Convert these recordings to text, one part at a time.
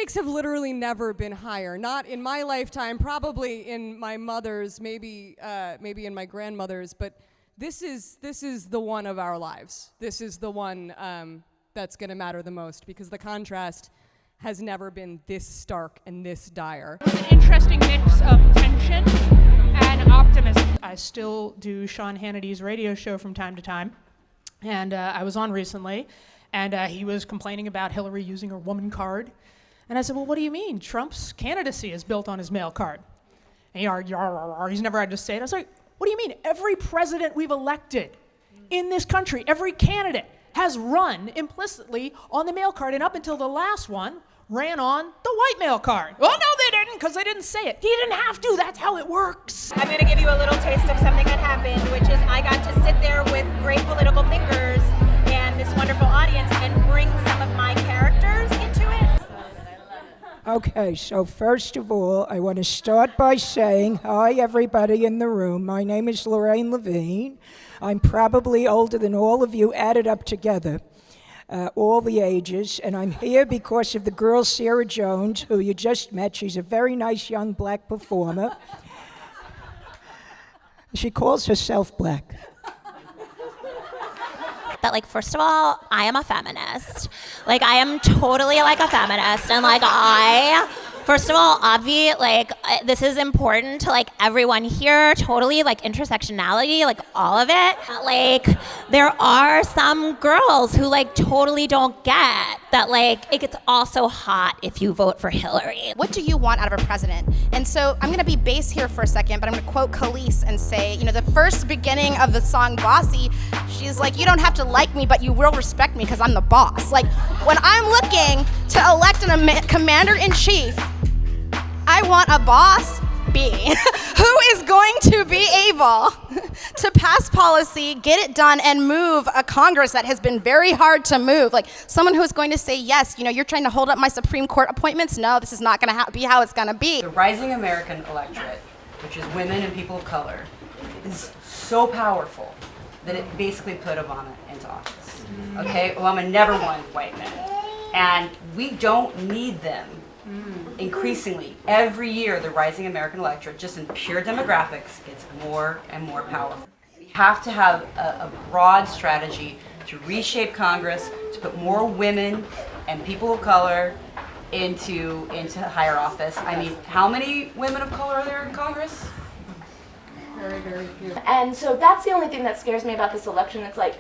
stakes have literally never been higher. Not in my lifetime, probably in my mother's, maybe in my grandmother's, but this is the one of our lives. This is the one that's gonna matter the most, because the contrast has never been this stark and this dire. It's an interesting mix of tension and optimism. I still do Sean Hannity's radio show from time to time, and I was on recently, and he was complaining about Hillary using her woman card. And I said, well, what do you mean? Trump's candidacy is built on his male card. And he's never had to say it. I was like, what do you mean? Every president we've elected in this country, every candidate has run implicitly on the male card, and up until the last one, ran on the white male card. Oh, no, they didn't, because they didn't say it. He didn't have to. That's how it works. I'm going to give you a little taste of something that happened, which is I got to sit there with great political thinkers and this wonderful audience and bring some of my characters into it. Okay, so first of all, I want to start by saying hi, everybody in the room. My name is Lorraine Levine. I'm probably older than all of you added up together. All the ages, and I'm here because of the girl Sarah Jones, who you just met. She's a very nice young black performer. She calls herself black. That, like, first of all, I am a feminist. Like, I am totally, like, a feminist, and, like, first of all, Obvi, like, this is important to, like, everyone here, totally, like, intersectionality, like, all of it. Like, there are some girls who, like, totally don't get that, like, it gets also hot if you vote for Hillary. What do you want out of a president? And so I'm gonna be base here for a second, but I'm gonna quote Khalees and say, you know, the first beginning of the song Bossy, she's like, you don't have to like me, but you will respect me because I'm the boss. Like, when I'm looking to elect a commander-in-chief, I want a boss B who is going to be able to pass policy, get it done, and move a Congress that has been very hard to move. Like, someone who's going to say, yes, you know, you're trying to hold up my Supreme Court appointments. No, this is not going to be how it's going to be. The rising American electorate, which is women and people of color, is so powerful that it basically put Obama into office. Okay, Obama never won white men, and we don't need them. Increasingly, every year, the rising American electorate, just in pure demographics, gets more and more powerful. We have to have a broad strategy to reshape Congress, to put more women and people of color into higher office. I mean, how many women of color are there in Congress? Very, very few. And so that's the only thing that scares me about this election. It's like,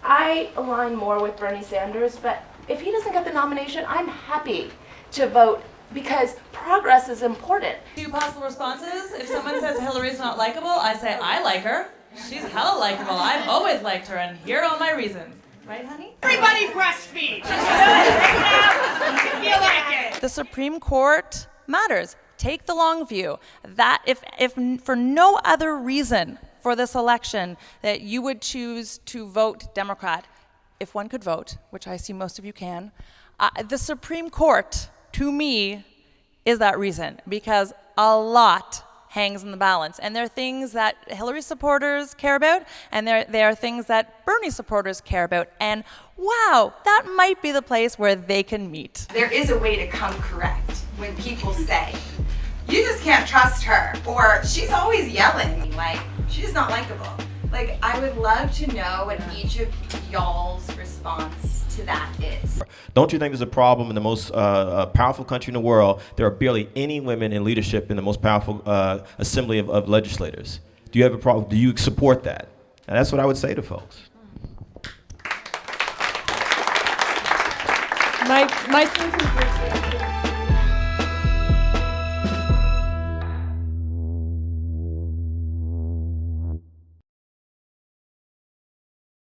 I align more with Bernie Sanders, but if he doesn't get the nomination, I'm happy to vote, because progress is important. Two possible responses. If someone says Hillary's not likable, I say I like her. She's hella likable. I've always liked her, and here are all my reasons. Right, honey? Everybody breastfeed. If you like it. The Supreme Court matters. Take the long view. That if for no other reason for this election that you would choose to vote Democrat, if one could vote, which I see most of you can, the Supreme Court, to me, is that reason, because a lot hangs in the balance. And there are things that Hillary supporters care about, and there are things that Bernie supporters care about. And wow, that might be the place where they can meet. There is a way to come correct when people say, you just can't trust her, or she's always yelling, like, she's not likable. Like, I would love to know what each of y'all's response to that is. Don't you think there's a problem in the most powerful country in the world? There are barely any women in leadership in the most powerful assembly of legislators. Do you have a problem? Do you support that? And that's what I would say to folks. My